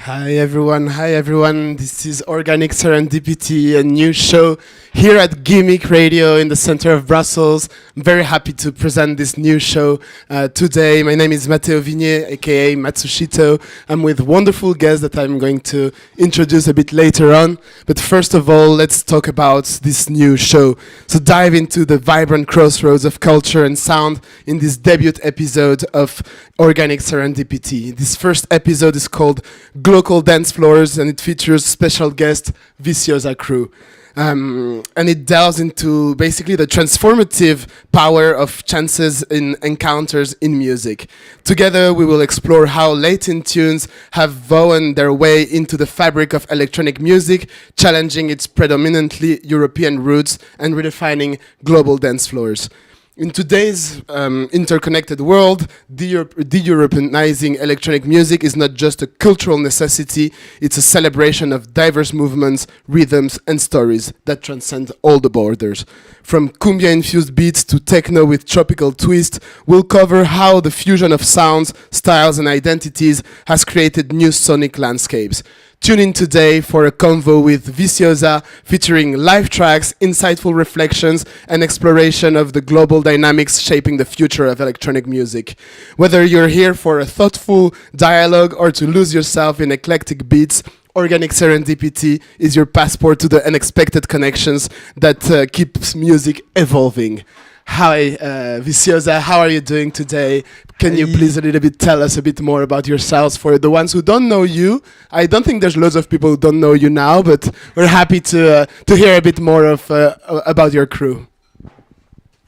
Hi everyone, hi everyone. This is Organic Serendipity, a new show here at GIMIC Radio in the center of Brussels. I'm very happy to present this new show today. My name is Matteo Vignier, aka Matsushito. I'm with wonderful guests that I'm going to introduce a bit later on. But first of all, let's talk about this new show. So dive into the vibrant crossroads of culture and sound in this debut episode of Organic Serendipity. This first episode is called Glocal Dancefloors, and it features special guest VICIOSA crew. And it delves into basically the transformative power of chances in encounters in music. Together, we will explore how Latin tunes have woven their way into the fabric of electronic music, challenging its predominantly European roots and redefining global dance floors. In today's interconnected world, de-Europeanizing electronic music is not just a cultural necessity, it's a celebration of diverse movements, rhythms, and stories that transcend all the borders. From cumbia-infused beats to techno with tropical twist, we'll cover how the fusion of sounds, styles, and identities has created new sonic landscapes. Tune in today for a convo with VICIOSA featuring live tracks, insightful reflections, and exploration of the global dynamics shaping the future of electronic music. Whether you're here for a thoughtful dialogue or to lose yourself in eclectic beats, Organic Serendipity is your passport to the unexpected connections that keeps music evolving. Hi, VICIOSA, how are you doing today? Can you please a little bit tell us a bit more about yourselves for the ones who don't know you? I don't think there's loads of people who don't know you now, but we're happy to hear a bit more of about your crew.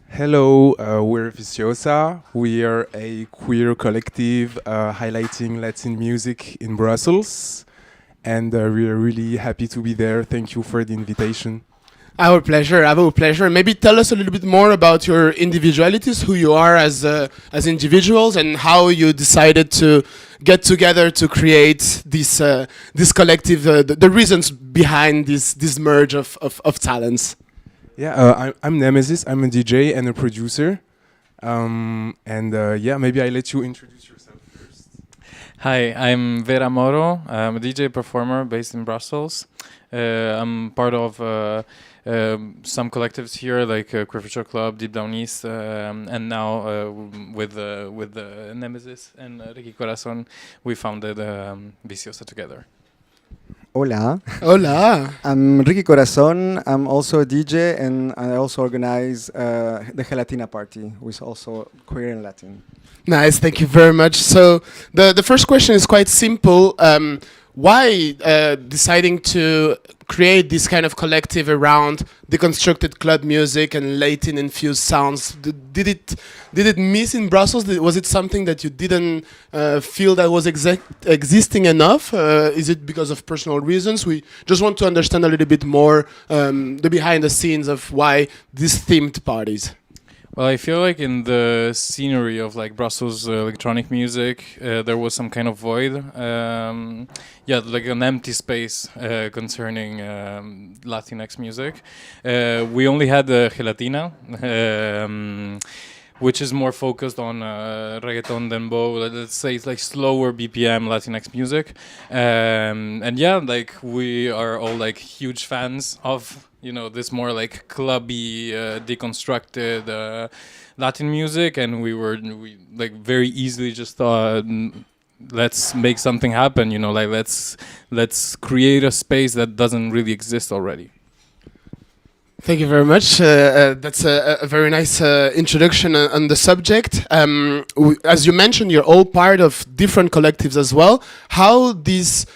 Hello, we're VICIOSA. We are a queer collective highlighting Latin music in Brussels, and we are really happy to be there. Thank you for the invitation. Our pleasure, our pleasure. Maybe tell us a little bit more about your individualities, who you are as individuals, and how you decided to get together to create this collective. The reasons behind this merge of talents. Yeah, I'm Nemesis. I'm a DJ and a producer. Maybe I let you introduce yourself first. Hi, I'm Vera Moro. I'm a DJ performer based in Brussels. I'm part of some collectives here, like Queer Future Club, Deep Down East, and now with Nemesis and Ricky Corazon, we founded VICIOSA together. Hola. Hola. I'm Ricky Corazon. I'm also a DJ, and I also organize the Gelatina Party, which is also queer and Latin. Nice, thank you very much. So the first question is quite simple. Why deciding to create this kind of collective around deconstructed club music and Latin infused sounds? Did it miss in Brussels? Was it something that you didn't feel that was existing enough? Is it because of personal reasons? We just want to understand a little bit more the behind the scenes of why these themed parties. Well, I feel like in the scenery of like Brussels electronic music, there was some kind of void. Like an empty space concerning Latinx music. We only had the Gelatina, which is more focused on reggaeton, dembow. Let's say it's like slower BPM Latinx music. We are all like huge fans of this more like clubby, deconstructed Latin music, and we like very easily just thought, let's make something happen. Let's create a space that doesn't really exist already. Thank you very much. That's a very nice introduction on the subject. As you mentioned, you're all part of different collectives as well. How this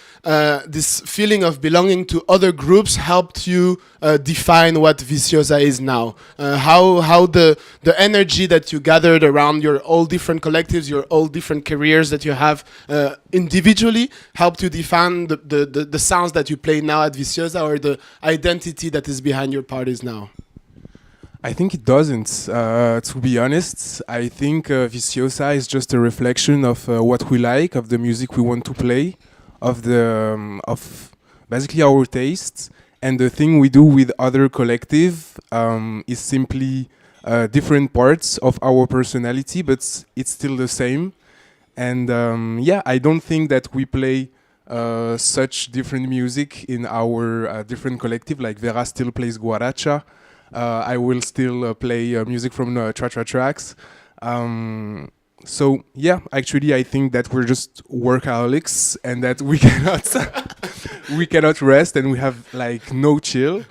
feeling of belonging to other groups helped you define what VICIOSA is now? How the energy that you gathered around your all different collectives, your all different careers that you have individually helped you define the sounds that you play now at VICIOSA, or the identity that is behind your parties now? I think it doesn't. To be honest, I think VICIOSA is just a reflection of what we like, of the music we want to play, of basically our tastes, and the thing we do with other collective is simply different parts of our personality, but it's still the same. And I don't think that we play such different music in our different collective. Like Vera still plays guaracha. I will still play music from Tra Tra Tracks. So yeah, actually, I think that we're just workaholics and that we cannot we cannot rest and we have like no chill.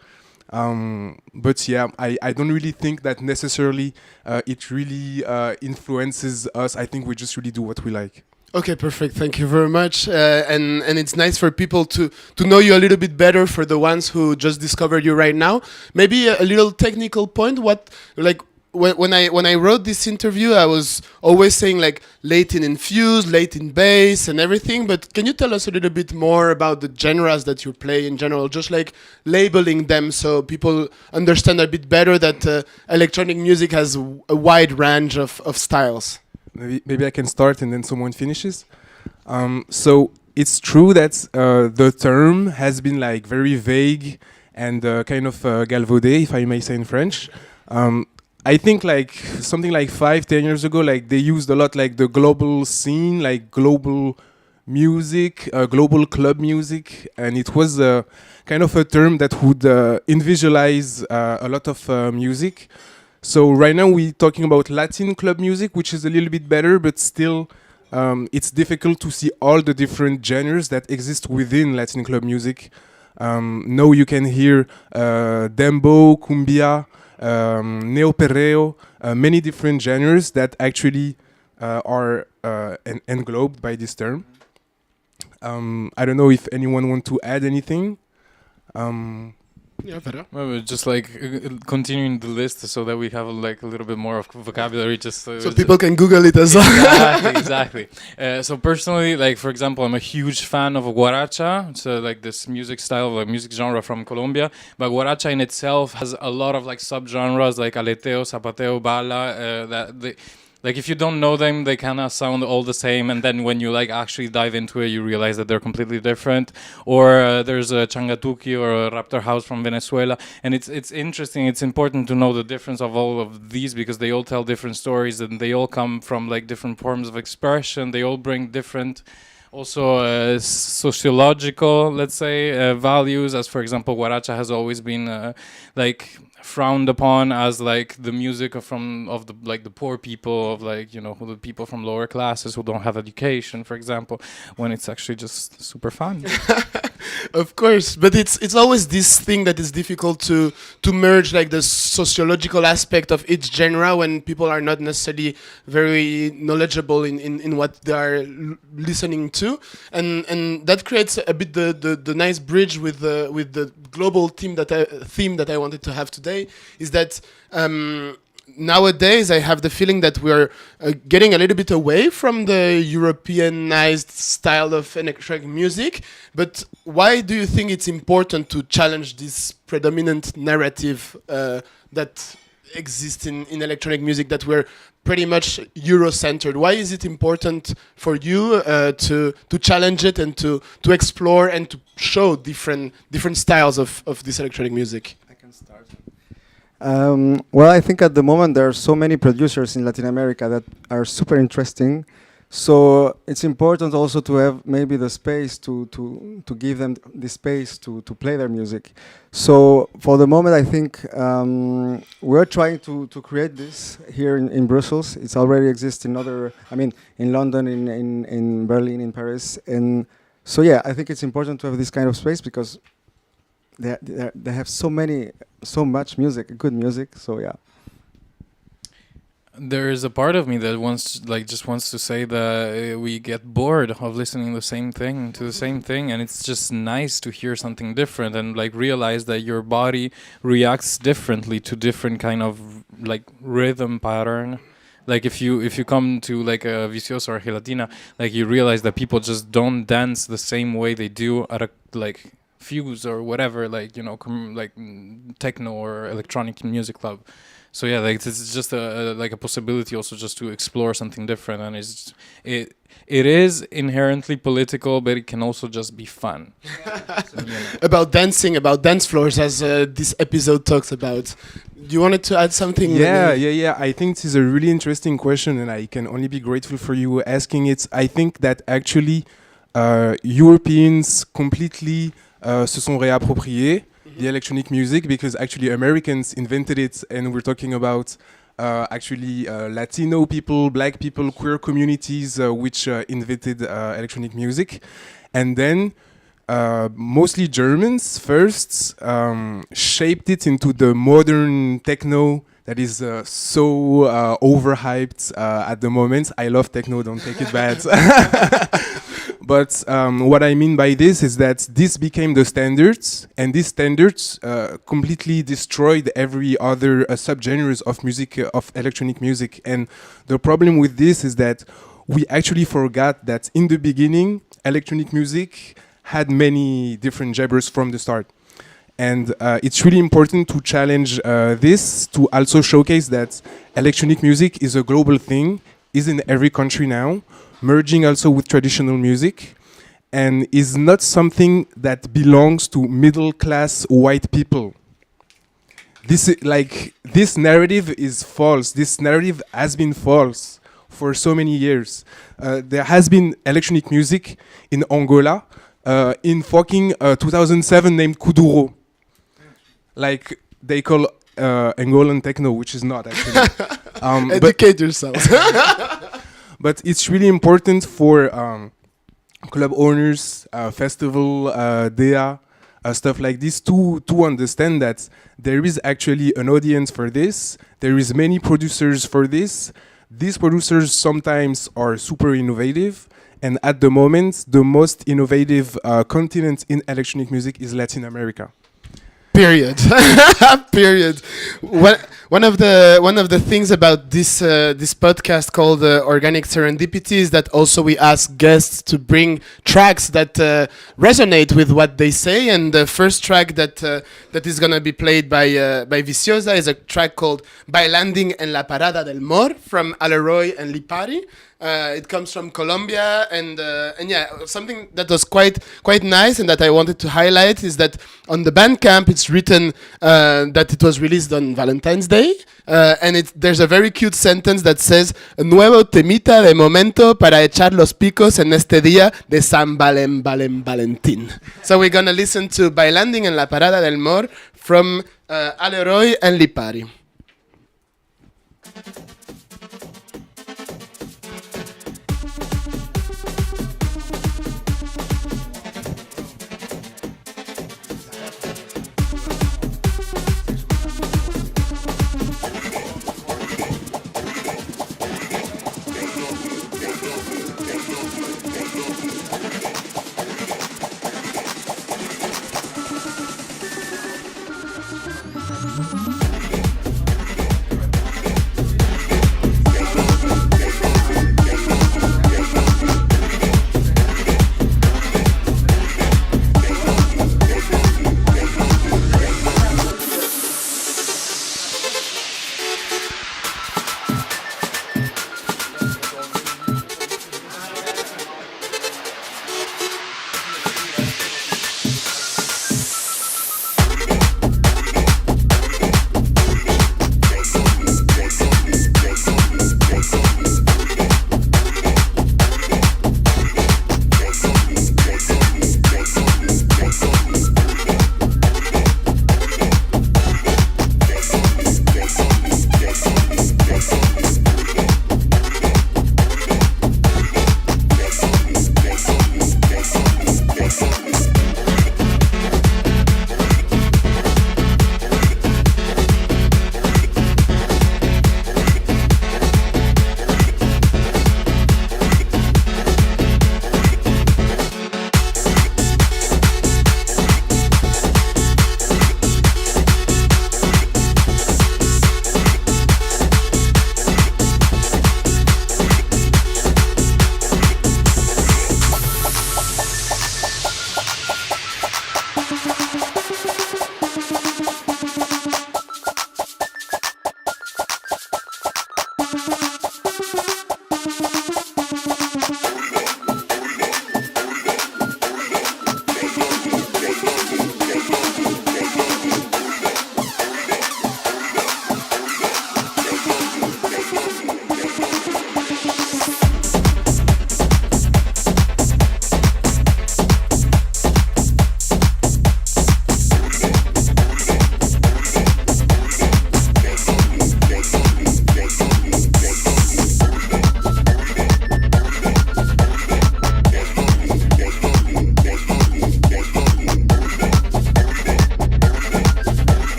But yeah, I don't really think that necessarily it really influences us. I think we just really do what we like. Okay, perfect. Thank you very much. And it's nice for people to know you a little bit better. For the ones who just discovered you right now, maybe a little technical point. What like when I wrote this interview, I was always saying like Latin infused, Latin bass, and everything. But can you tell us a little bit more about the genres that you play in general? Just like labeling them so people understand a bit better that electronic music has a wide range of styles. Maybe I can start and then someone finishes. So it's true that the term has been like very vague and kind of galvaudé, if I may say in French. I think like something like 5-10 years ago, like they used a lot like the global scene, like global music, global club music, and it was kind of a term that would individualize a lot of music. So right now we're talking about Latin club music, which is a little bit better, but still it's difficult to see all the different genres that exist within Latin club music. Now you can hear dembo, cumbia, neo-perreo, many different genres that actually are englobed by this term. I don't know if anyone want to add anything. Yeah, Vera. Well, just like continuing the list so that we have like a little bit more of vocabulary, just So people can Google it as well. Exactly. So personally, like for example, I'm a huge fan of guaracha. It's like this music style, like music genre from Colombia. But guaracha in itself has a lot of like subgenres, like aleteo, zapateo, bala. Like if you don't know them, they kind of sound all the same, and then when you like actually dive into it, you realize that they're completely different. Or there's a changatuki or a raptor house from Venezuela, and it's interesting. It's important to know the difference of all of these because they all tell different stories, and they all come from like different forms of expression. They all bring different. Also, sociological, let's say, values. As for example, guaracha has always been like frowned upon as like the music of the like the poor people, of like, you know, the people from lower classes who don't have education, for example, when it's actually just super fun. Of course, but it's always this thing that is difficult to merge like the sociological aspect of each genre when people are not necessarily very knowledgeable in what they are listening to, and that creates a bit the nice bridge with the global theme that I wanted to have today, is that nowadays I have the feeling that we're getting a little bit away from the Europeanized style of electronic music. But why do you think it's important to challenge this predominant narrative that exists in electronic music, that we're pretty much Euro-centered? Why is it important for you to challenge it and to explore and to show different styles of this electronic music? I can start. Well, I think at the moment there are so many producers in Latin America that are super interesting. So it's important also to have maybe the space to give them the space to play their music. So for the moment, I think we're trying to create this here in Brussels. It's already exists in in London, in Berlin, in Paris. And so yeah, I think it's important to have this kind of space because they have so much music, good music. So yeah. There is a part of me that just wants to say that we get bored of listening to the same thing, and it's just nice to hear something different and like realize that your body reacts differently to different kind of like rhythm pattern. Like if you come to like a VICIOSA or Gelatina, like you realize that people just don't dance the same way they do at a like Fuse or whatever, like, you know, like techno or electronic music club. So yeah, like it's just a possibility also just to explore something different, and it is inherently political, but it can also just be fun. So, you know. About dancing, about dance floors, as this episode talks about. You wanted to add something? Yeah. I think this is a really interesting question, and I can only be grateful for you asking it. I think that actually Europeans completely se sont réappropriés the electronic music, because actually Americans invented it, and we're talking about actually Latino people, black people, queer communities which invented electronic music. And then mostly Germans first shaped it into the modern techno that is so overhyped at the moment. I love techno, don't take it bad. But what I mean by this is that this became the standards, and these standards completely destroyed every other subgenres of music, of electronic music. And the problem with this is that we actually forgot that in the beginning, electronic music had many different genres from the start. And it's really important to challenge this, to also showcase that electronic music is a global thing, is in every country now, merging also with traditional music, and is not something that belongs to middle-class white people. This narrative is false. This narrative has been false for so many years. There has been electronic music in Angola in fucking 2007 named Kuduro. Like they call Angolan techno, which is not actually. Educate yourselves. But it's really important for club owners, festival, DEA, stuff like this to understand that there is actually an audience for this. There is many producers for this. These producers sometimes are super innovative. And at the moment, the most innovative continent in electronic music is Latin America. Period. Period. One of the things about this this podcast called Organic Serendipity is that also we ask guests to bring tracks that resonate with what they say. And the first track that is gonna be played by VICIOSA is a track called Bailando en la Parada del Mor from Aleroy and Lipari. It comes from Colombia, and yeah, something that was quite nice and that I wanted to highlight is that on the Bandcamp it's written that it was released on Valentine's Day, and there's a very cute sentence that says "Nuevo temita de momento para echar los picos en este día de San Valentín." So we're gonna listen to "Bailando en la Parada del Mor" from Aleroy and Lipari.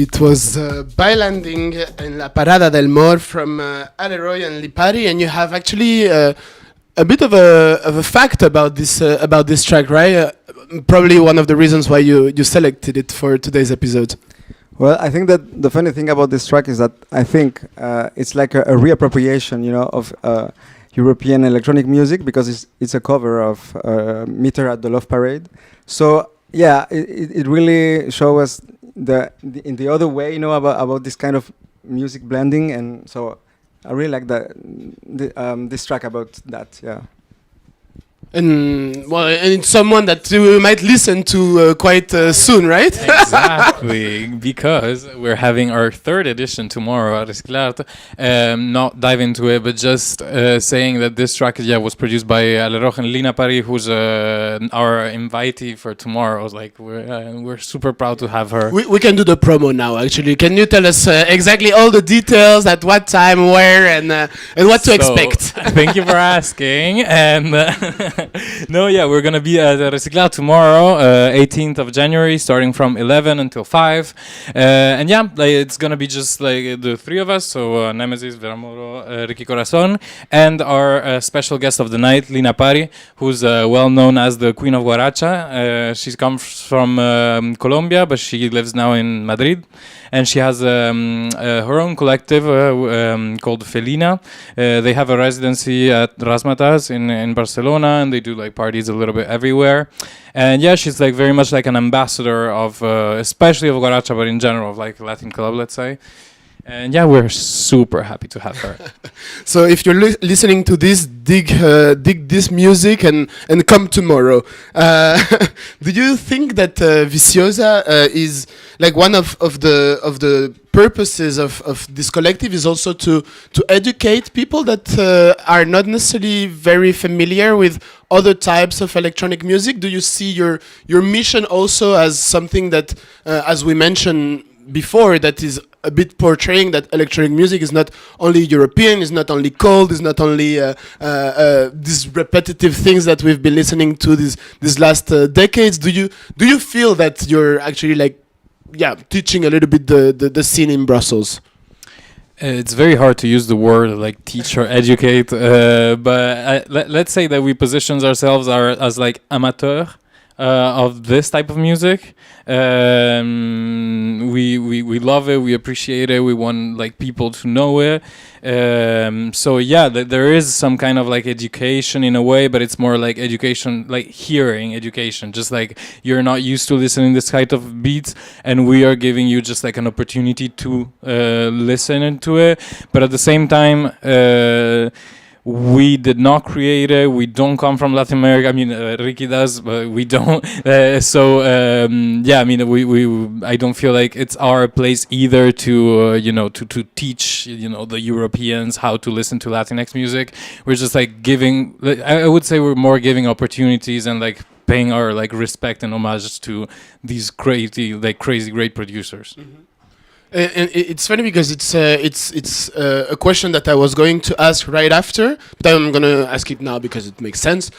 It was Bailanding in La Parada del Mor from Aleroy and Lipari, and you have actually a bit of a fact about this track, right? Probably one of the reasons why you selected it for today's episode. Well, I think that the funny thing about this track is that I think it's like a reappropriation, of European electronic music, because it's a cover of Meter at the Love Parade. So yeah, it really shows us in the other way, about this kind of music blending, and so I really like this track about that. Yeah. And it's someone that we might listen to quite soon, right? Exactly, because we're having our third edition tomorrow at Reciclarte. Not dive into it, but just saying that this track was produced by Aleroy and Lina Pari, who's our invitee for tomorrow. Like we're super proud to have her. We can do the promo now. Actually, can you tell us exactly all the details, at what time, where, and what to expect? Thank you for asking. And we're gonna be at Reciclarte tomorrow, 18th of January, starting from 11 until 5. It's gonna be just like the three of us, so Nemesis, Veramoro, Ricky Corazon, and our special guest of the night, Lina Pari, who's well known as the Queen of Guaracha. She comes from Colombia, but she lives now in Madrid. And she has her own collective called Felina. They have a residency at Razmataz in Barcelona, and they do like parties a little bit everywhere. And she's like very much like an ambassador of, especially of Guaracha, but in general of like Latin club, let's say. And we're super happy to have her. So if you're listening to this, dig this music and come tomorrow. Do you think that VICIOSA is like one of the purposes of this collective is also to educate people that are not necessarily very familiar with other types of electronic music? Do you see your mission also as something that, as we mentioned before, that is a bit portraying that electronic music is not only European, is not only cold, is not only these repetitive things that we've been listening to these last decades? Do you feel that you're actually teaching a little bit the scene in Brussels? It's very hard to use the word like teach or educate, but let's say that we position ourselves as like amateur of this type of music. We love it, we appreciate it, we want like people to know it. There is some kind of like education in a way, but it's more like education, like hearing education, just like you're not used to listening this kind of beats, and we are giving you just like an opportunity to listen into it. But at the same time, we did not create it. We don't come from Latin America. I mean, Ricky does, but we don't. I don't feel like it's our place either to to teach the Europeans how to listen to Latinx music. We're just like giving. I would say we're more giving opportunities and like paying our like respect and homage to these crazy great producers. Mm-hmm. And it's funny because it's a question that I was going to ask right after, but I'm gonna ask it now because it makes sense.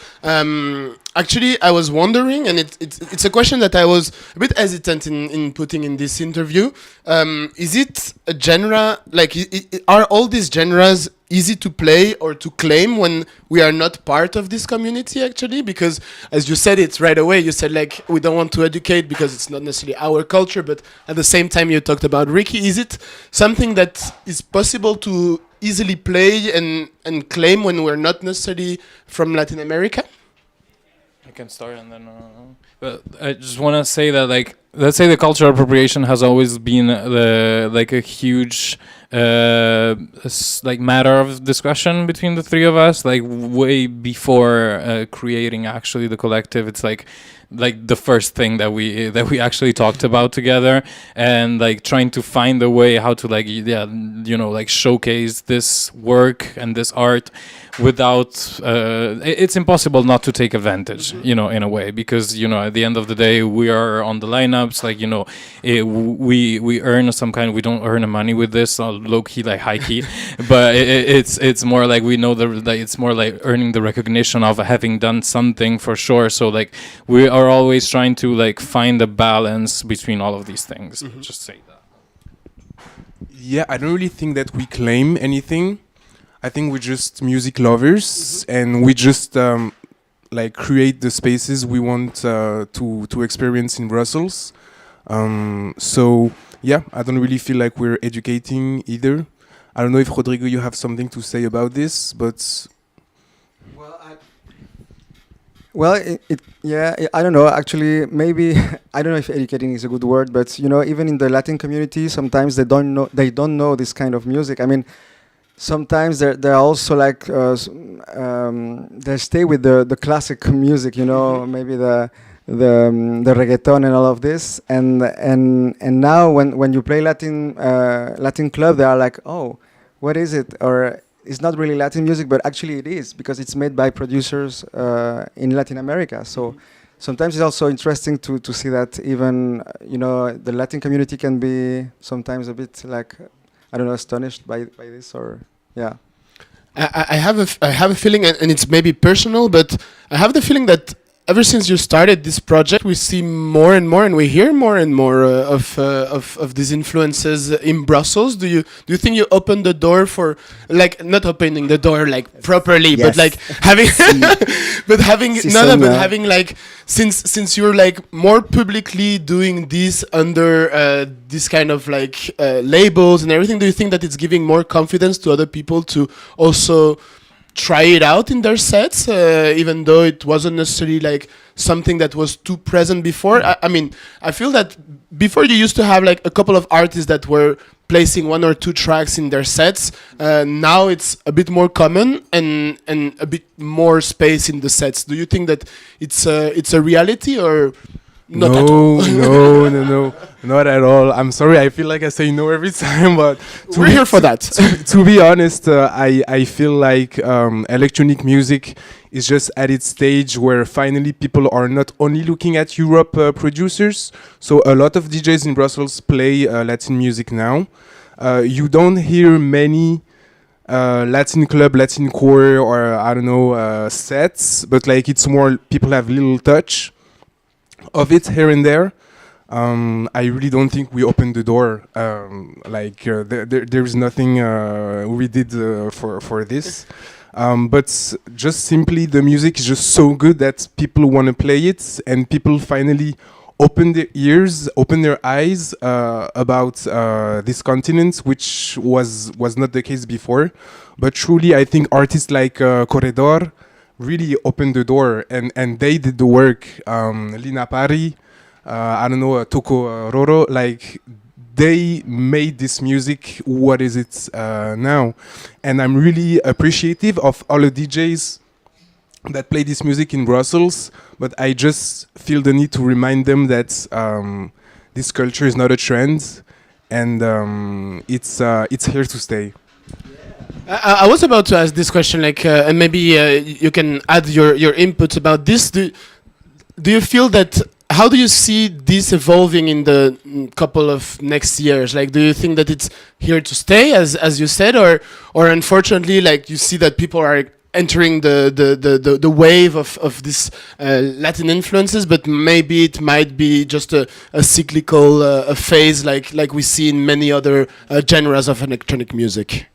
Actually, I was wondering, and it's a question that I was a bit hesitant in putting in this interview. Is it a genre, like are all these genres easy to play or to claim when we are not part of this community, actually? Because as you said it right away, you said like we don't want to educate because it's not necessarily our culture, but at the same time you talked about Ricky. Is it something that is possible to easily play and claim when we're not necessarily from Latin America? I can start and then but I just want to say that like let's say the cultural appropriation has always been like a huge like matter of discussion between the three of us, like way before creating actually the collective. It's like the first thing that we actually talked about together, and like trying to find a way how to like like showcase this work and this art without it's impossible not to take advantage, in a way, because at the end of the day we are on the lineups, like we earn some kind, we don't earn money with this, low key, like high key, but it's more like we know that it's more like earning the recognition of having done something for sure. So like we are always trying to like find a balance between all of these things. Mm-hmm. Just say that. Yeah, I don't really think that we claim anything. I think we're just music lovers, and we just like create the spaces we want to experience in Brussels. So yeah, I don't really feel like we're educating either. I don't know if Rodrigo, you have something to say about this, but Well, yeah, I don't know. Actually, maybe I don't know if educating is a good word, but you know, even in the Latin community, sometimes they don't know this kind of music. I mean, sometimes they're also like they stay with the classic music, you know, maybe the reggaeton and all of this, and now when you play Latin club, they are like, oh, what is it? Or it's not really Latin music, but actually it is because it's made by producers in Latin America. So sometimes it's also interesting to see that even you know the Latin community can be sometimes a bit like I don't know astonished by this or yeah. I have a feeling, and it's maybe personal, but I have the feeling that ever since you started this project, we see more and we hear more and more of these influences in Brussels. Do you think you opened the door for, like, not opening the door like properly, Yes. but like having, but having Si no, no, but sonna. having like since you're like more publicly doing this under this kind of like labels and everything, do you think that it's giving more confidence to other people to also try it out in their sets, even though it wasn't necessarily like something that was too present before? I mean, I feel that before you used to have like a couple of artists that were placing one or two tracks in their sets. Now it's a bit more common and a bit more space in the sets. Do you think that it's a reality or not at all? no, not at all. I'm sorry. I feel like I say no every time, but We're here for that. to be honest, I feel like electronic music is just at its stage where finally people are not only looking at Europe producers. So a lot of DJs in Brussels play Latin music now. You don't hear many Latin club, Latin core, or I don't know sets, but like it's more people have little touch of it here and there. I really don't think we opened the door. There is nothing we did for this. But just simply the music is just so good that people want to play it, and people finally open their ears, open their eyes about this continent, which was not the case before. But truly, I think artists like Corredor really opened the door, and they did the work. Lina Pari, I don't know, Toko Roro, like they made this music what is it now. And I'm really appreciative of all the DJs that play this music in Brussels, but I just feel the need to remind them that this culture is not a trend, and it's here to stay. I was about to ask this question, like, and maybe you can add your input about this. Do you feel that? How do you see this evolving in the couple of next years? Like, do you think that it's here to stay, as you said, or unfortunately, like you see that people are entering the wave of this Latin influences, but maybe it might be just a cyclical a phase, like we see in many other genres of electronic music.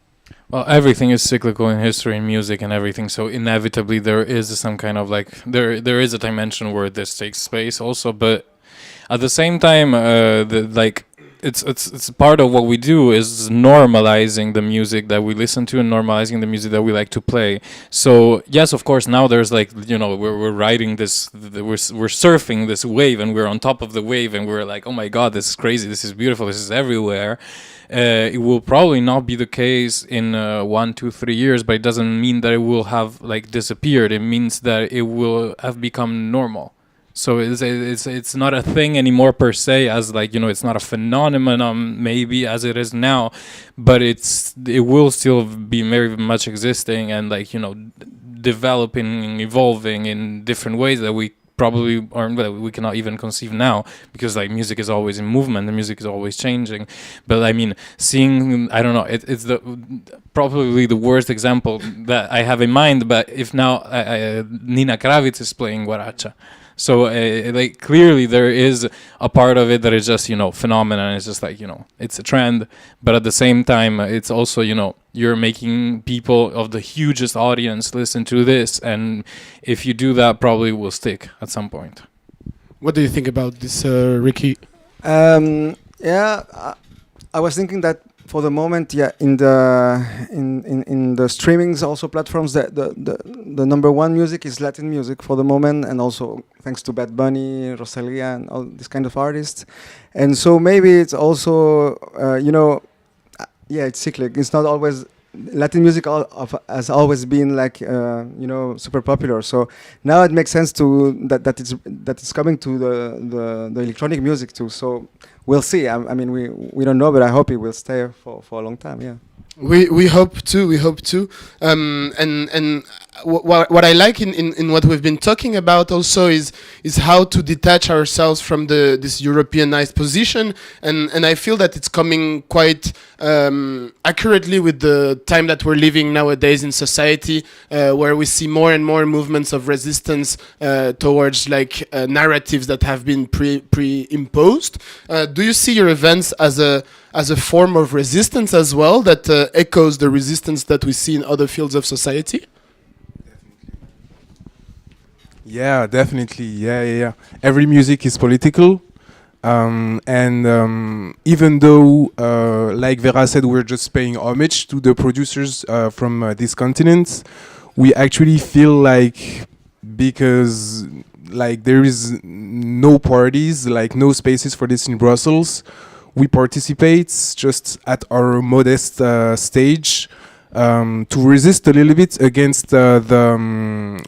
Well, everything is cyclical in history and music and everything, so inevitably there is some kind of like there is a dimension where this takes place also, but at the same time, it's part of what we do is normalizing the music that we listen to and normalizing the music that we like to play. So yes, of course, now there's like, you know, we're riding this, we're surfing this wave, and we're on top of the wave, and we're like, oh my god, this is crazy, this is beautiful, this is everywhere. It will probably not be the case in 1, 2, 3 years, but it doesn't mean that it will have like disappeared. It means that it will have become normal. So it's not a thing anymore per se, as like, you know, it's not a phenomenon maybe as it is now, but it will still be very much existing and like, you know, developing and evolving in different ways that we probably aren't, well, we cannot even conceive now, because like music is always in movement, the music is always changing. But I mean, seeing, I don't know, it's the probably the worst example that I have in mind, but if now Nina Kravitz is playing guaracha, So like clearly there is a part of it that is just phenomenon. It's just like it's a trend, but at the same time it's also you're making people of the hugest audience listen to this, and if you do that, probably will stick at some point. What do you think about this, Ricky? Yeah, I was thinking that for the moment, yeah, in the streamings also platforms, the number one music is Latin music for the moment, and also thanks to Bad Bunny, Rosalia, and all this kind of artists, and so maybe it's also yeah, it's cyclic. It's not always Latin music has always been like super popular. So now it makes sense to that it's coming to the electronic music too. So we'll see. I mean, we don't know, but I hope it will stay for a long time. Yeah. We hope to. We hope to. And what I like in what we've been talking about also is how to detach ourselves from this Europeanized position, and I feel that it's coming quite accurately with the time that we're living nowadays in society, where we see more and more movements of resistance towards like narratives that have been pre-imposed. Do you see your events as a form of resistance as well, that echoes the resistance that we see in other fields of society? Yeah, definitely. Yeah. Every music is political. And even though, like Vera said, we're just paying homage to the producers from this continent, we actually feel like, because like there is no parties, like no spaces for this in Brussels, we participate just at our modest stage to resist a little bit against the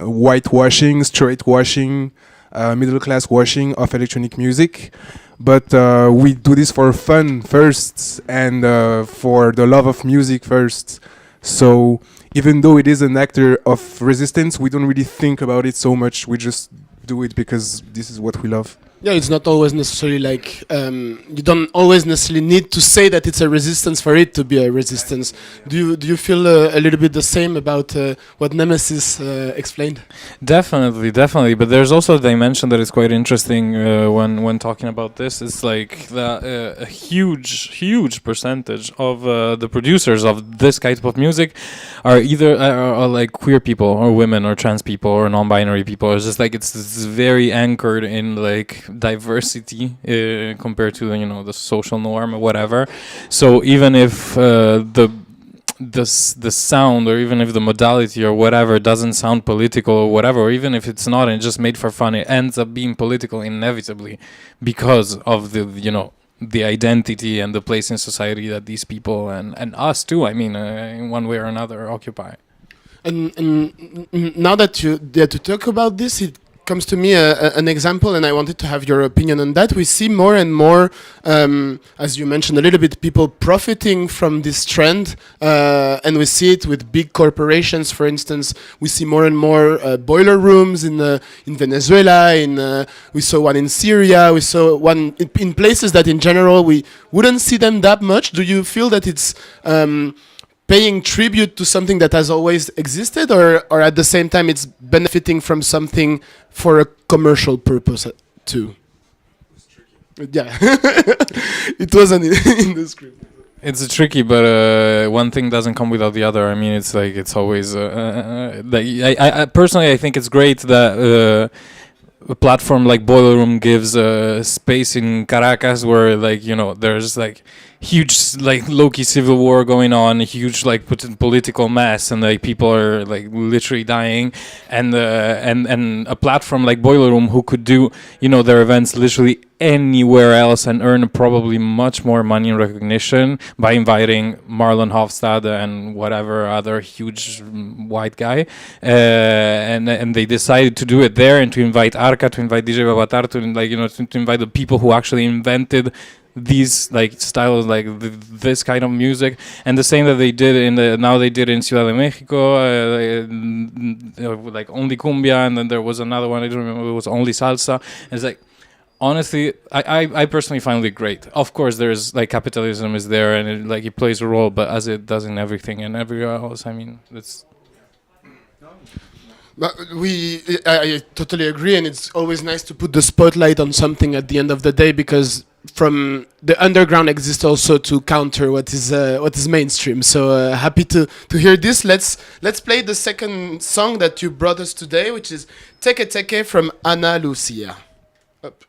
whitewashing, straight washing, middle class washing of electronic music. But we do this for fun first, and for the love of music first. So even though it is an actor of resistance, we don't really think about it so much. We just do it because this is what we love. Yeah, it's not always necessarily like you don't always necessarily need to say that it's a resistance for it to be a resistance. Do you feel a little bit the same about what Nemesis explained? Definitely. But there's also a dimension that is quite interesting when talking about this. It's like a huge percentage of the producers of this type of music are either are like queer people or women or trans people or non-binary people. It's just like it's very anchored in like diversity compared to the social norm or whatever. So even if the sound, or even if the modality or whatever doesn't sound political or whatever, or even if it's not and just made for fun, it ends up being political inevitably because of the identity and the place in society that these people and us too, I mean, in one way or another, occupy. And now that you talk about this, it comes to me an example, and I wanted to have your opinion on that. We see more and more, as you mentioned a little bit, people profiting from this trend, and we see it with big corporations. For instance, we see more and more boiler rooms in Venezuela. We saw one in Syria. We saw one in places that, in general, we wouldn't see them that much. Do you feel that it's paying tribute to something that has always existed, or at the same time it's benefiting from something for a commercial purpose too? Yeah, it wasn't in the script. It's tricky, but one thing doesn't come without the other. I mean, it's like it's always like I personally I think it's great that a platform like Boiler Room gives space in Caracas where there's like huge like low-key civil war going on, huge like political mess, and like people are like literally dying, and a platform like Boiler Room who could do their events literally anywhere else and earn probably much more money and recognition by inviting Marlon Hofstad and whatever other huge white guy, and they decided to do it there and to invite Arca, to invite DJ Babatar, to invite the people who actually invented these like styles, like this kind of music. And the same that they did in Ciudad de Mexico, like only cumbia, and then there was another one, I don't remember, it was only salsa. And it's like, honestly, I personally find it great. Of course, there's like capitalism is there, and it plays a role, but as it does in everywhere else, I mean, it's. But I totally agree, and it's always nice to put the spotlight on something at the end of the day, because from the underground exists also to counter what is mainstream. So happy to hear this. Let's play the second song that you brought us today, which is Teke Teke from Ana Lucia. Up.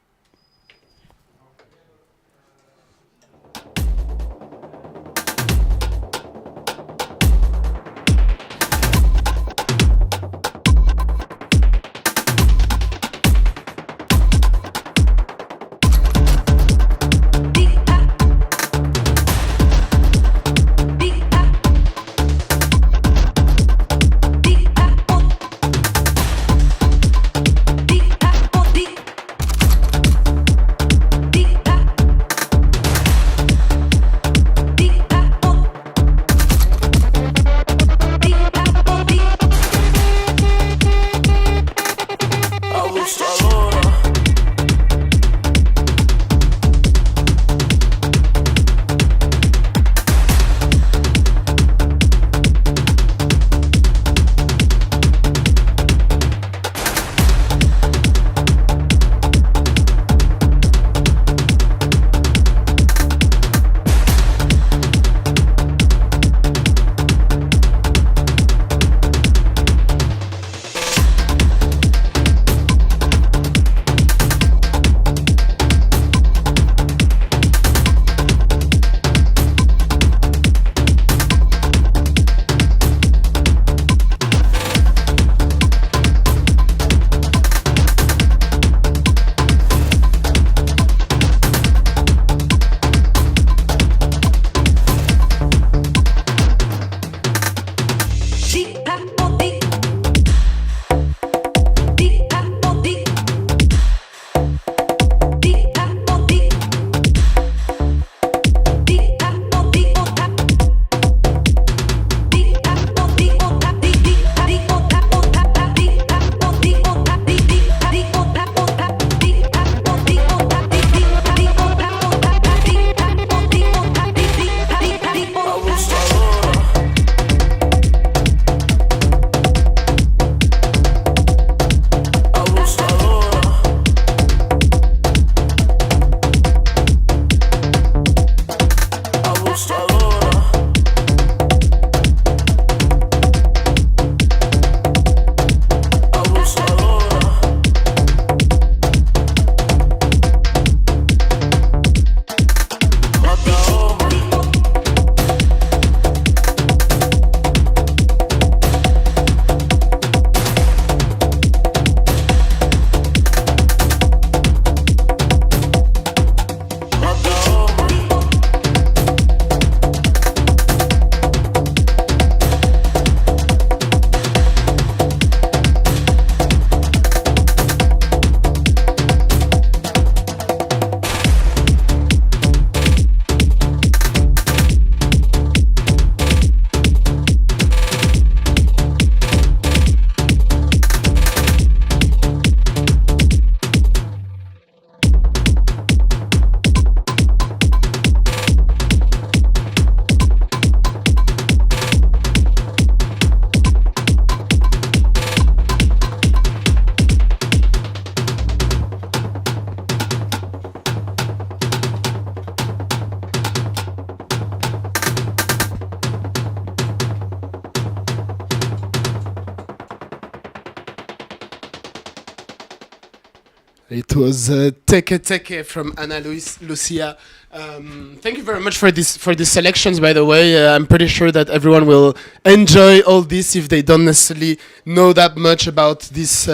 It was Teke Teke from Ana Lucia. Thank you very much for these selections. By the way, I'm pretty sure that everyone will enjoy all this if they don't necessarily know that much about this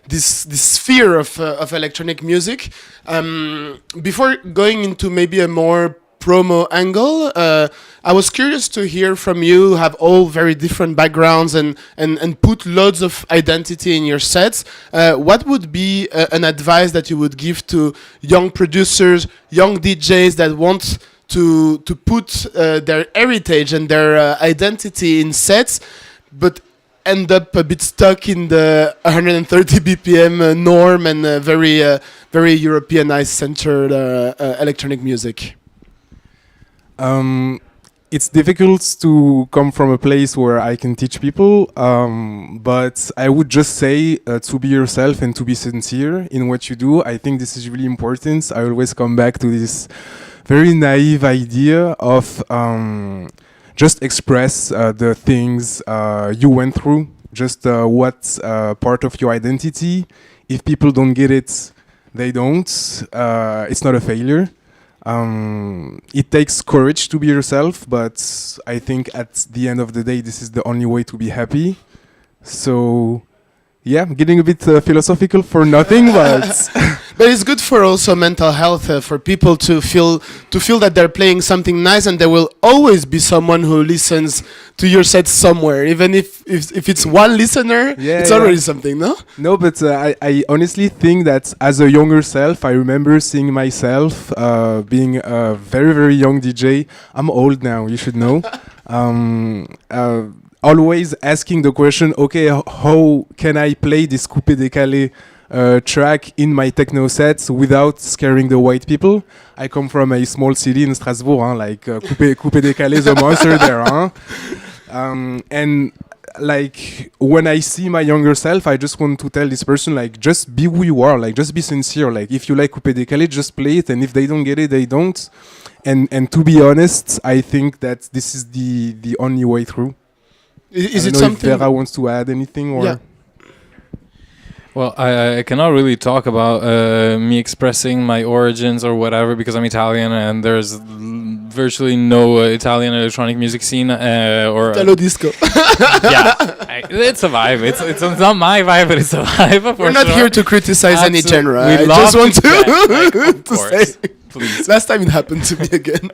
sphere of electronic music. Before going into maybe a more promo angle, I was curious to hear from you who have all very different backgrounds and put loads of identity in your sets. What would be an advice that you would give to young producers, young DJs that want to put their heritage and their identity in sets, but end up a bit stuck in the 130 BPM norm and very Europeanized centered electronic music? it's difficult to come from a place where I can teach people, but I would just say to be yourself and to be sincere in what you do. I think this is really important. I always come back to this very naive idea of just express the things you went through, just what's part of your identity. If people don't get it, they don't. It's not a failure. It takes courage to be yourself, but I think at the end of the day, this is the only way to be happy. So, yeah, getting a bit philosophical for nothing, but But it's good for also mental health for people to feel that they're playing something nice, and there will always be someone who listens to your set somewhere, even if it's one listener. It's already something, no? No, but I honestly think that as a younger self, I remember seeing myself being a very, very young DJ. I'm old now, you should know. Always asking the question, okay, how can I play this coupé décalé track in my techno sets without scaring the white people? I come from a small city in Strasbourg, like coupé décalé is a monster there. And like when I see my younger self, I just want to tell this person, like, just be who you are, like just be sincere. Like if you like coupé décalé, just play it, and if they don't get it, they don't. And to be honest, I think that this is the only way through. Is I it don't know something? if Vera wants to add anything or? Yeah. Well, I cannot really talk about me expressing my origins or whatever because I'm Italian and there's virtually no Italian electronic music scene or Italo disco. yeah, it's a vibe. It's not my vibe, but it's a vibe. We're not here to criticize any genre. We I love just want like, of to course, say. please. Last time it happened to me again.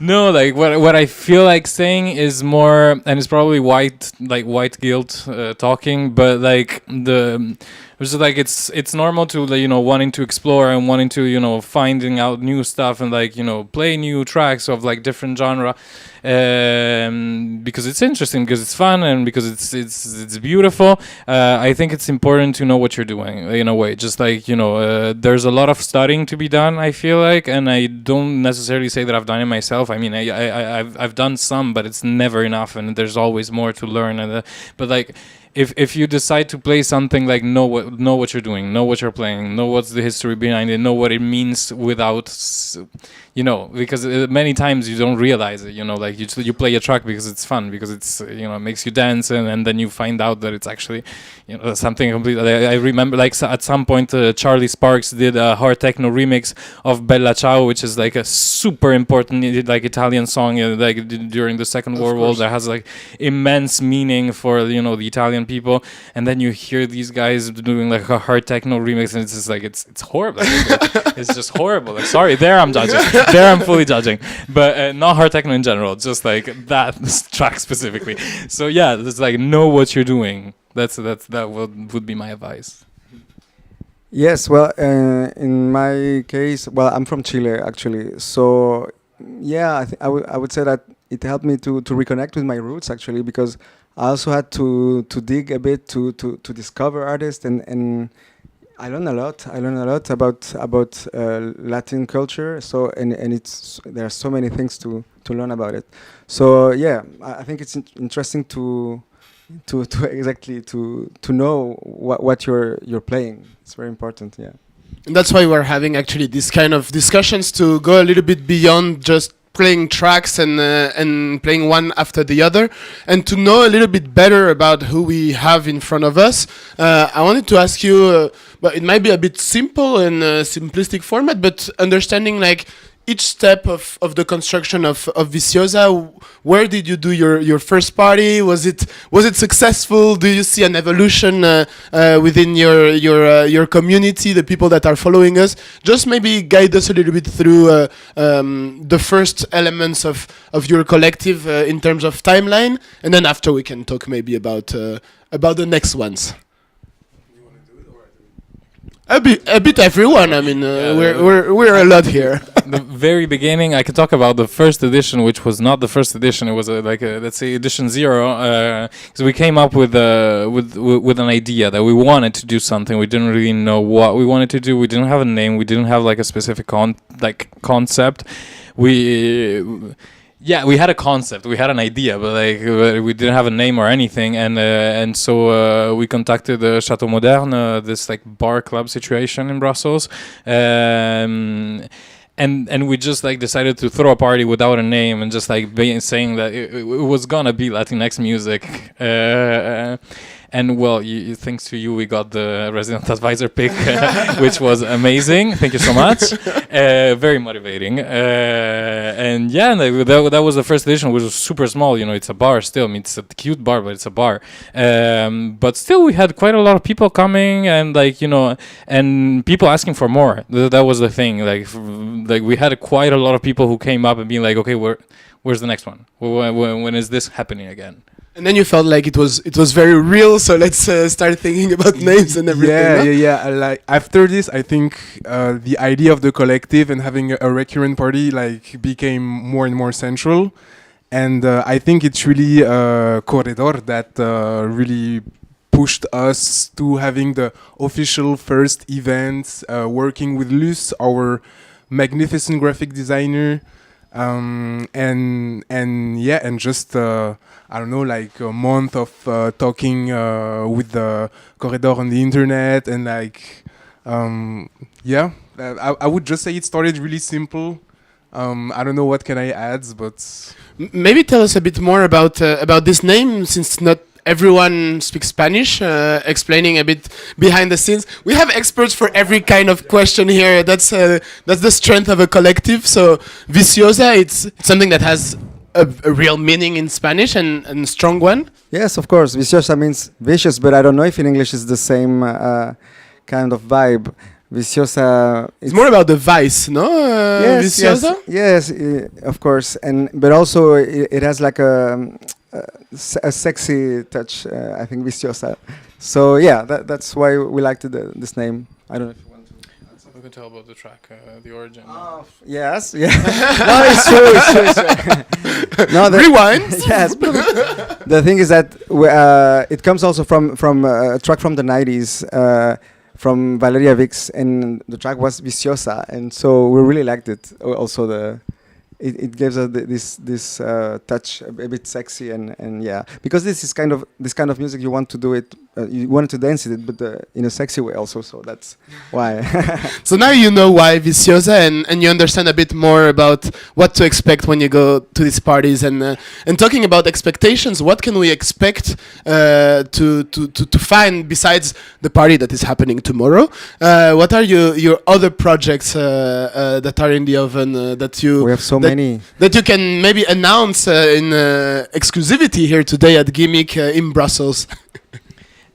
No, like what I feel like saying is more, and it's probably white guilt talking, but like it's just like it's normal to wanting to explore and wanting to finding out new stuff and like play new tracks of like different genre, because it's interesting, because it's fun, and because it's beautiful. I think it's important to know what you're doing in a way. Just like there's a lot of studying to be done, I feel like, and I don't necessarily say that I've done it myself. I mean, I've done some, but it's never enough, and there's always more to learn. And but like. If you decide to play something, like know what you're doing, know what you're playing, know what's the history behind it, know what it means without, because many times you don't realize it. Like you play a track because it's fun, because it's it makes you dance, and then you find out that it's actually something completely. I remember like at some point Charlie Sparks did a hard techno remix of Bella Ciao, which is like a super important like Italian song like during the Second World War that has like immense meaning for the Italian people, and then you hear these guys doing like a hard techno remix, and it's just like it's horrible. It's just horrible. Like, sorry, there I'm judging. There I'm fully judging, but not hard techno in general. Just like that track specifically. So yeah, it's like know what you're doing. That would be my advice. Yes, well, in my case, well, I'm from Chile actually. So yeah, I would say that it helped me to reconnect with my roots actually, because I also had to dig a bit to discover artists, and I learned a lot. I learned a lot about Latin culture. So and there are so many things to learn about it. So yeah, I think it's interesting to exactly to know what you're playing. It's very important. Yeah. And that's why we're having actually this kind of discussions to go a little bit beyond just playing tracks and playing one after the other, and to know a little bit better about who we have in front of us. I wanted to ask you, but it might be a bit simple and simplistic format, but understanding like each step of the construction of VICIOSA. Where did you do your first party? Was it successful? Do you see an evolution within your community, the people that are following us? Just maybe guide us a little bit through the first elements of your collective in terms of timeline, and then after we can talk maybe about the next ones. A bit everyone. I mean, we're a lot here. The very beginning, I could talk about the first edition, which was not the first edition. It was let's say edition 0. So we came up with an idea that we wanted to do something. We didn't really know what we wanted to do. We didn't have a name. We didn't have like a specific concept. yeah, we had a concept, we had an idea, but like we didn't have a name or anything, and so we contacted the Chateau Moderne, this like bar club situation in Brussels, and we just like decided to throw a party without a name and just like saying that it was gonna be Latinx music. And well, thanks to you, we got the resident advisor pick, which was amazing. Thank you so much. Very motivating. And yeah, that was the first edition, which was super small. You know, it's a bar still. I mean, it's a cute bar, but it's a bar. But still, we had quite a lot of people coming, and like, you know, and people asking for more. That was the thing. Like we had quite a lot of people who came up and being like, okay, where's the next one? When is this happening again? And then you felt like it was very real, so let's start thinking about names and everything. Yeah. Like after this, I think the idea of the collective and having a recurrent party like became more and more central, and I think it's really Corredor that really pushed us to having the official first event, working with Luce, our magnificent graphic designer. And just I don't know, like a month of talking with the Corredor on the internet, and like I would just say it started really simple. I don't know what can I add, but Maybe tell us a bit more about this name, since not everyone speaks Spanish, explaining a bit behind the scenes. We have experts for every kind of question here. That's the strength of a collective. So VICIOSA, it's something that has a real meaning in Spanish, and a strong one. Yes, of course. Viciosa means vicious, but I don't know if in English it's the same kind of vibe. Viciosa. It's more about the vice, no? VICIOSA? Yes, of course, but also it has like a sexy touch. I think Viciosa. So yeah, that's why we liked this name. I don't know if you want to. We can tell about the track, the origin. Yes, yeah. No, it's true. No, Rewind. Yes. The thing is that it comes also from a track from the 90s. From Valeria Vix, and the track was Viciosa, and so we really liked it. Also, it gives us this touch, a bit sexy, and yeah, because this kind of music, you want to do it, you want to dance it, but in a sexy way also. So that's why. So now you know why VICIOSA, and you understand a bit more about what to expect when you go to these parties. And talking about expectations, what can we expect to find besides the party that is happening tomorrow? What are your other projects that are in the oven that you? We have so many that you can maybe announce in exclusivity here today at GIMIC in Brussels.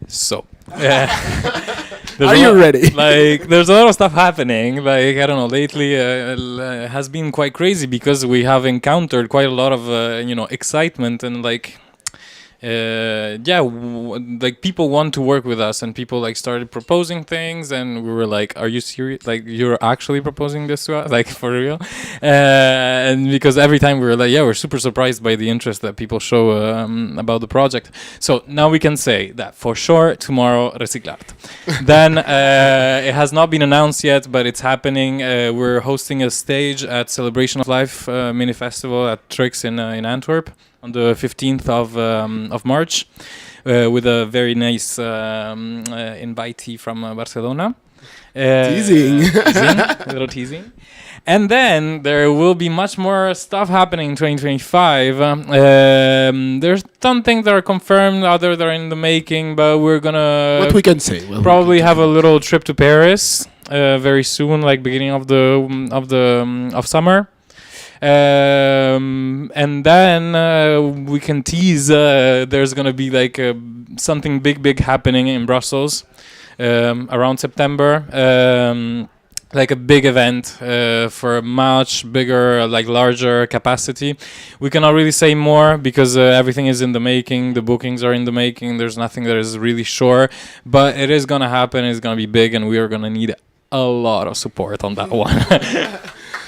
So, are you ready? Like, there's a lot of stuff happening. Like, I don't know, lately it has been quite crazy because we have encountered quite a lot of, excitement and like, like people want to work with us, and people like started proposing things, and we were like, are you serious? Like, you're actually proposing this to us? Like, for real? And because every time we were like, yeah, we're super surprised by the interest that people show about the project. So now we can say that for sure tomorrow Reciclart. Then it has not been announced yet, but it's happening. We're hosting a stage at Celebration of Life mini festival at Trix in Antwerp on the 15th of March, with a very nice invitee from Barcelona. Teasing. A little teasing. And then there will be much more stuff happening in 2025. There's some things that are confirmed, others that are in the making, but we're gonna... What we can say? Well, probably have a little trip to Paris very soon, like beginning of summer. And then we can tease there's gonna be like something big happening in Brussels around September, like a big event for a much bigger, like larger capacity. We cannot really say more because everything is in the making, the bookings are in the making, there's nothing that is really sure, but it is gonna happen, it's gonna be big, and we are gonna need a lot of support on that one.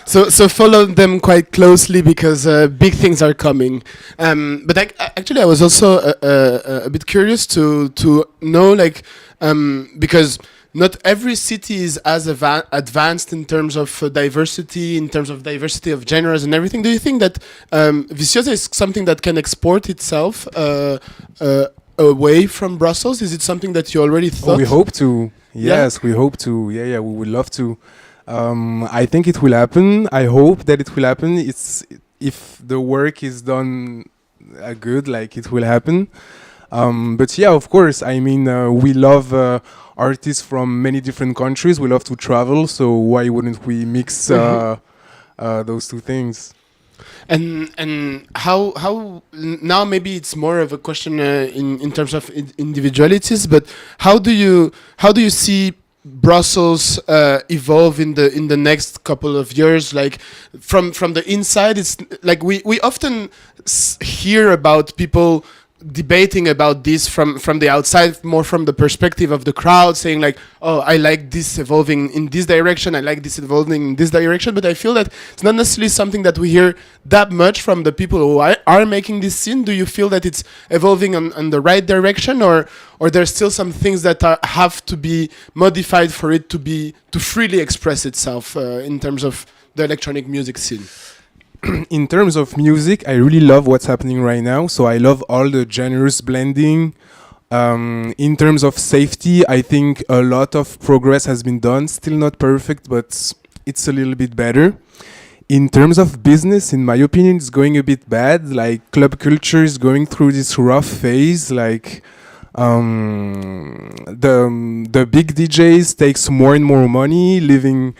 So follow them quite closely because big things are coming. But actually, I was also a bit curious to know, like, because not every city is as advanced in terms of diversity, in terms of diversity of genres and everything. Do you think that VICIOSA is something that can export itself away from Brussels? Is it something that you already thought? We hope to. Yes, we hope to. Yeah, we would love to. I think it will happen. I hope that it will happen. It's if the work is done good, like it will happen. But yeah, of course. I mean, we love artists from many different countries. We love to travel, so why wouldn't we mix those two things? And how now maybe it's more of a question in terms of individualities, but how do you see Brussels evolve in the next couple of years? Like from the inside, it's like we often hear about people debating about this from the outside, more from the perspective of the crowd, saying like, oh, I like this evolving in this direction, I like this evolving in this direction. But I feel that it's not necessarily something that we hear that much from the people who are making this scene. Do you feel that it's evolving on the right direction, or there's still some things that have to be modified for it to freely express itself in terms of the electronic music scene? In terms of music, I really love what's happening right now. So I love all the genres blending. In terms of safety, I think a lot of progress has been done. Still not perfect, but it's a little bit better. In terms of business, in my opinion, it's going a bit bad. Like club culture is going through this rough phase. Like the big DJs takes more and more money, leaving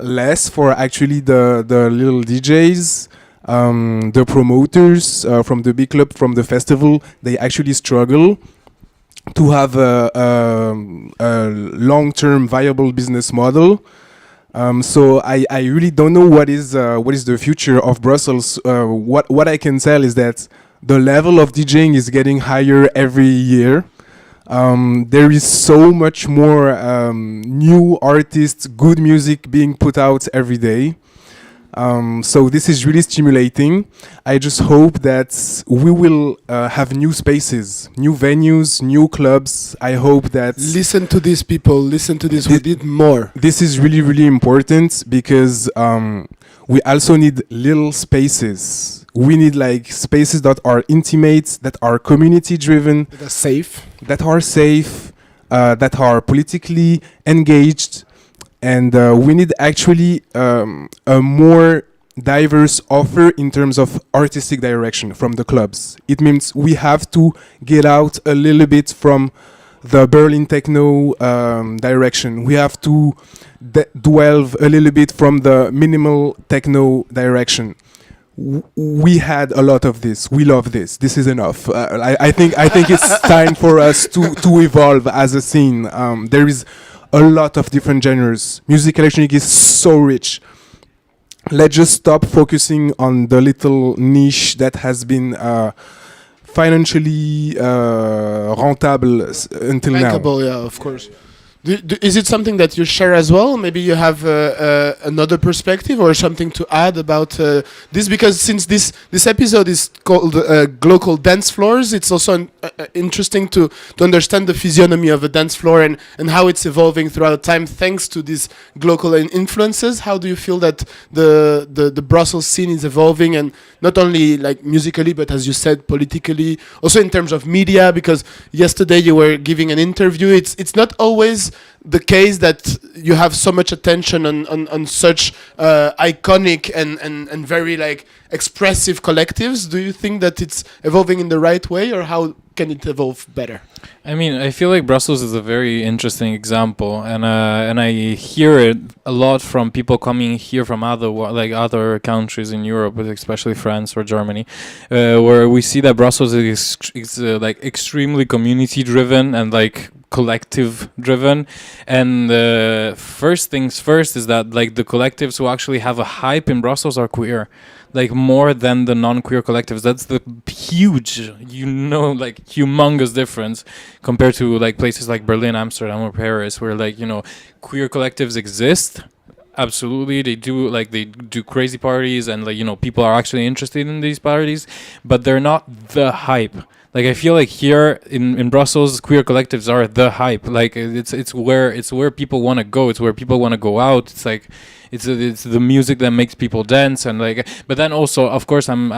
less for actually the little DJs. The promoters from the big club, from the festival, they actually struggle to have a long-term viable business model. So I really don't know what is the future of Brussels. What I can tell is that the level of DJing is getting higher every year. There is so much more new artists, good music being put out every day. So this is really stimulating. I just hope that we will have new spaces, new venues, new clubs. I hope that... Listen to these people, listen to this, we did more. This is really, really important because we also need little spaces. We need like spaces that are intimate, that are community driven, That are safe, that are politically engaged, and we need actually a more diverse offer in terms of artistic direction from the clubs. It means we have to get out a little bit from the Berlin techno direction. We have to delve a little bit from the minimal techno direction. We had a lot of this. We love this. This is enough. I think it's time for us to evolve as a scene. There is a lot of different genres. Music electronic is so rich. Let's just stop focusing on the little niche that has been financially rentable until now. bankable, yeah, of course. Is it something that you share as well? Maybe you have another perspective or something to add about this? Because since this episode is called Glocal Dancefloors, it's also interesting to understand the physiognomy of a dance floor and how it's evolving throughout time thanks to these Glocal influences. How do you feel that the Brussels scene is evolving, and not only like musically, but as you said, politically, also in terms of media? Because yesterday you were giving an interview. It's not always the case that you have so much attention on such iconic and very like expressive collectives. Do you think that it's evolving in the right way, or how can it evolve better? I mean, I feel like Brussels is a very interesting example, and I hear it a lot from people coming here from other countries in Europe, especially France or Germany, where we see that Brussels is like extremely community driven and like collective driven. And first things first is that like the collectives who actually have a hype in Brussels are queer, like more than the non-queer collectives. That's the huge, like humongous difference compared to like places like Berlin, Amsterdam, or Paris, where like, queer collectives exist absolutely. They do crazy parties, and people are actually interested in these parties, but they're not the hype. Like, I feel like here in Brussels, queer collectives are the hype. Like, it's where people want to go. It's where people want to go out. It's like it's the music that makes people dance, and but then also, of course, I'm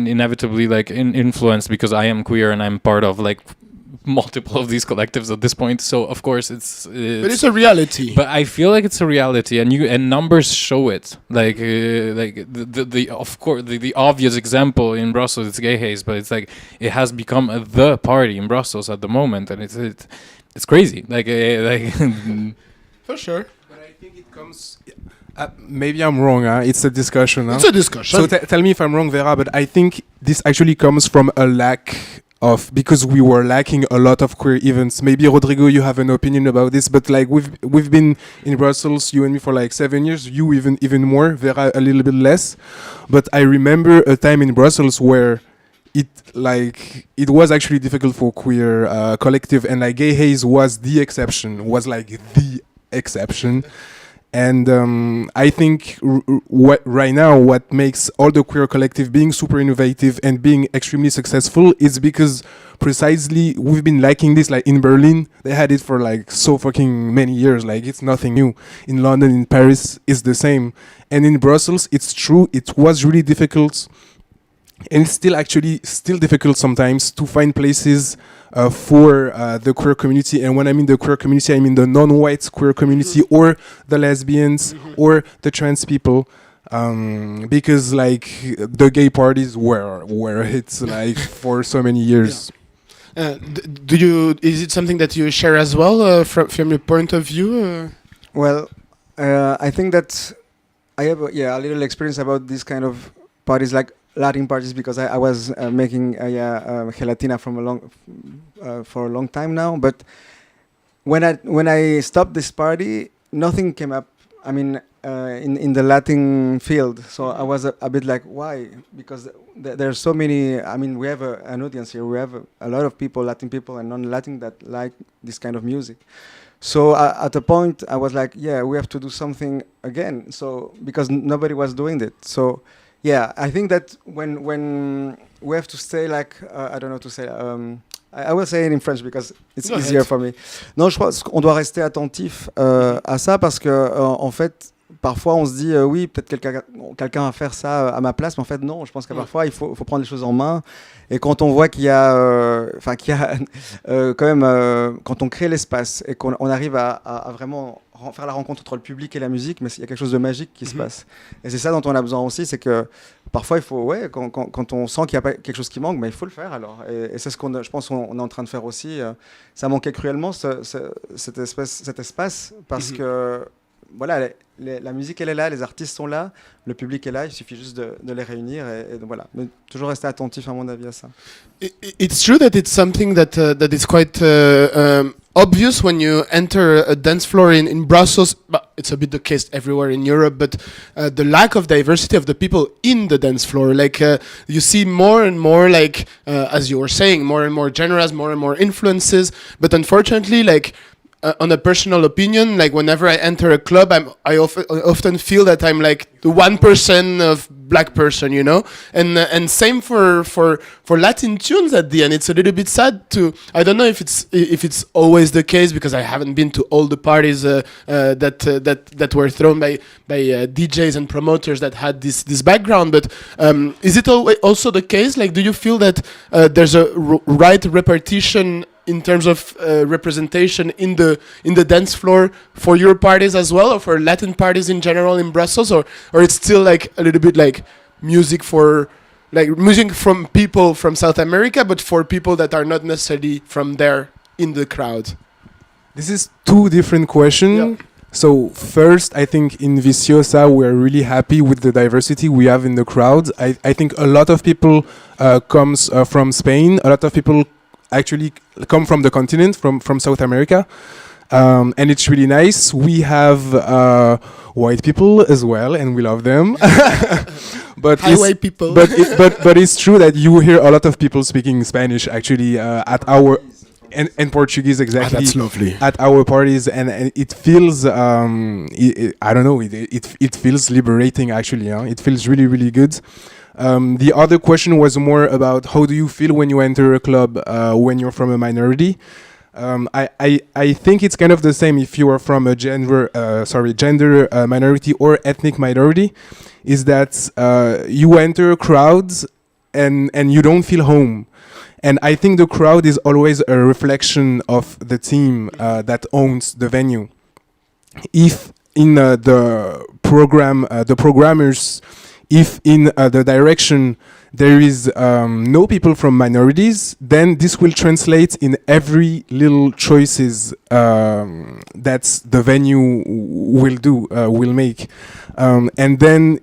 inevitably influenced because I am queer and I'm part of multiple of these collectives at this point. So of course it's but it's a reality. But I feel like it's a reality, and numbers show it. Of course the obvious example in Brussels it's Gay Haze, but it's like it has become the party in Brussels at the moment, and it's crazy. For sure. But I think it comes. Maybe I'm wrong. It's a discussion. It's a discussion. So tell me if I'm wrong, Vera. But I think this actually comes from a lack of, because we were lacking a lot of queer events. Maybe Rodrigo, you have an opinion about this, but we've been in Brussels, you and me, for 7 years. You even more, Vera a little bit less. But I remember a time in Brussels where it was actually difficult for queer collective, and Gay Haze was the exception. And I think right now what makes all the queer collective being super innovative and being extremely successful is because precisely we've been lacking this. In Berlin, they had it for so fucking many years. It's nothing new. In London, in Paris, it's the same. And in Brussels, it's true, it was really difficult. And it's still difficult sometimes to find places for the queer community. And when I mean the queer community, I mean the non-white queer community, or the lesbians, or the trans people. Because the gay parties were hits for so many years. Yeah. Is it something that you share as well from your point of view? Well, I think that I have a little experience about this kind of parties, Latin parties, because I was making gelatina for a long time now. But when I stopped this party, nothing came up. I mean, in the Latin field. So I was a bit like, why? Because there are so many. I mean, we have an audience here. We have a lot of people, Latin people and non-Latin, that like this kind of music. So at a point, I was like, yeah, we have to do something again. So because nobody was doing it. So yeah, I think that when we have to stay I don't know to say. I will say it in French because it's easier for me. Non, je pense qu'on doit rester attentif à ça parce que en fait, parfois on se dit oui, peut-être quelqu'un va faire ça à ma place, mais en fait non. Je pense qu'à parfois il faut prendre les choses en main. Et quand on voit qu'il y a, quand même, quand on crée l'espace et qu'on arrive à vraiment faire la rencontre entre le public et la musique, mais il y a quelque chose de magique qui se passe. Et c'est ça dont on a besoin aussi, c'est que parfois il faut, quand on sent qu'il y a pas quelque chose qui manque, mais il faut le faire alors. Et c'est ce je pense qu'on est en train de faire aussi. Ça manquait cruellement cet espace parce que voilà, la musique elle est là, les artistes sont là, le public est là, il suffit juste de les réunir et voilà. Mais toujours rester attentif à mon avis à ça. It's true that it's something that is quite obvious when you enter a dance floor in Brussels, but it's a bit the case everywhere in Europe, but the lack of diversity of the people in the dance floor, you see more and more, as you were saying, more and more genres, more and more influences, but unfortunately, on a personal opinion, whenever I enter a club, I often feel that I'm the 1% of black person, and same for Latin tunes at the end. It's a little bit sad I don't know if it's always the case because I haven't been to all the parties that were thrown by DJs and promoters that had this background. But is it also the case? Do you feel that there's a right repartition in terms of representation in the dance floor for your parties as well, or for Latin parties in general in Brussels, or it's still a little bit music for music from people from South America, but for people that are not necessarily from there in the crowd? This is two different questions. Yeah. So first, I think in VICIOSA we're really happy with the diversity we have in the crowd. I think a lot of people comes from Spain. A lot of people actually come from the continent, from South America, and it's really nice. We have white people as well, and we love them. But white people. But it's true that you hear a lot of people speaking Spanish actually at our. and Portuguese exactly. That's lovely. At our parties, and it feels I don't know, it feels liberating actually. It feels really really good. The other question was more about how do you feel when you enter a club when you're from a minority. I think it's kind of the same if you are from a gender minority or ethnic minority. Is that you enter crowds and you don't feel home. And I think the crowd is always a reflection of the team that owns the venue. If in the program, the programmers, if in the direction there is no people from minorities, then this will translate in every little choices that the venue will make. And then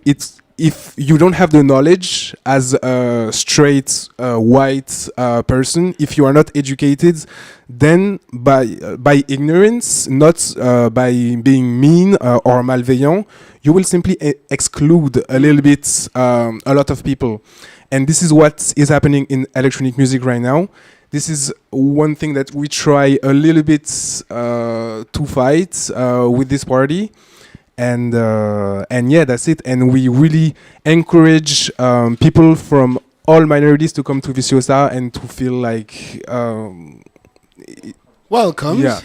if you don't have the knowledge as a straight white person, if you are not educated, then by ignorance, not by being mean or malveillant, you will simply exclude a little bit a lot of people. And this is what is happening in electronic music right now. This is one thing that we try a little bit to fight with this party. And yeah, that's it. And we really encourage people from all minorities to come to VICIOSA and to feel like welcome. Yeah,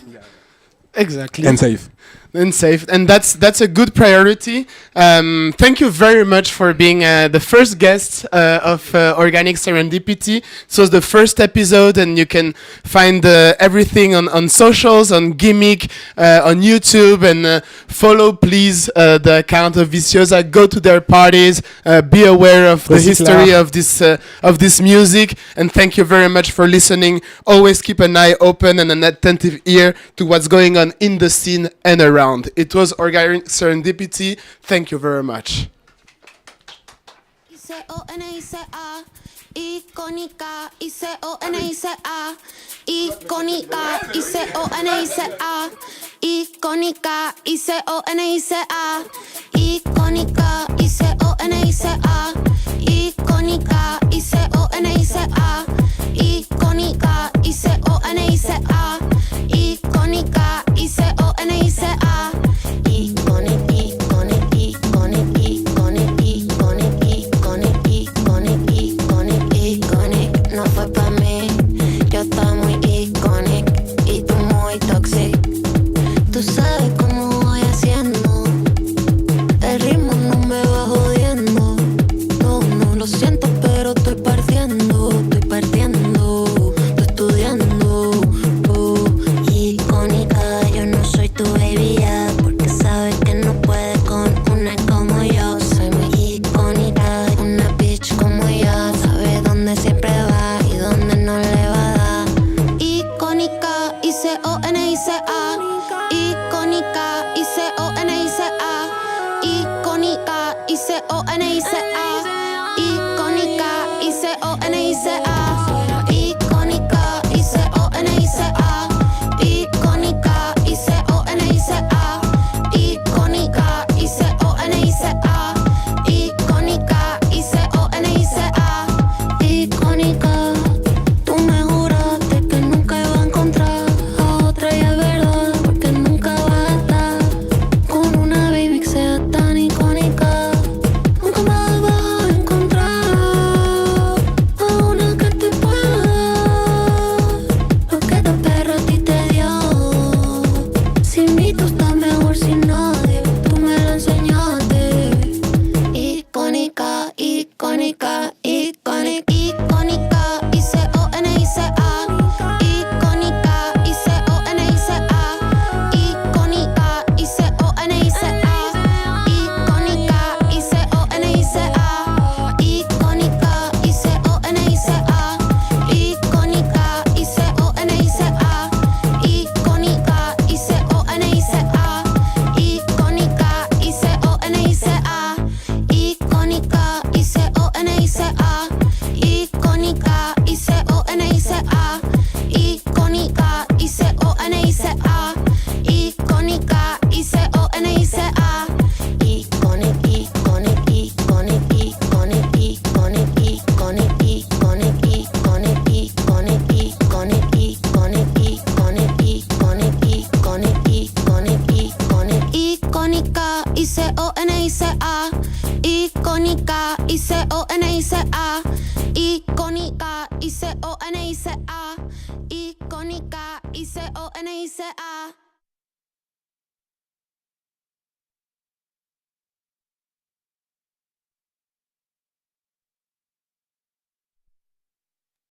exactly. and safe. And safe, and that's a good priority. Thank you very much for being the first guest of Organic Serendipity. This was the first episode, and you can find everything on socials, on GIMIC, on YouTube, and follow please the account of VICIOSA. Go to their parties, be aware of the history of this music, and thank you very much for listening. Always keep an eye open and an attentive ear to what's going on in the scene and around. It was Organic Serendipity. Thank you very much. ICONICA, icónica, ICONICA, icónica, ICONICA, icónica, ICONICA, icónica, ICONICA, icónica, ICONICA, icónica, ICONICA, icónica, ICONICA. No fue pa' mí, yo estaba muy iconic y tú muy toxic. Tú sabes cómo voy haciendo, el ritmo no me va jodiendo. No lo siento, pero estoy partiendo, estoy estudiando. Icónica, yo no soy tu baby ya, porque sabes que no puedes con una como yo. Soy muy icónica, una bitch como yo, sabe dónde siempre va y dónde no le va a dar. Icónica, ICONICA, icónica, ICONICA, icónica, ICONICA, icónica, ICONICA. Nunca más vas a icónica, icónica, icónica, icónica, icónica, icónica, icónica.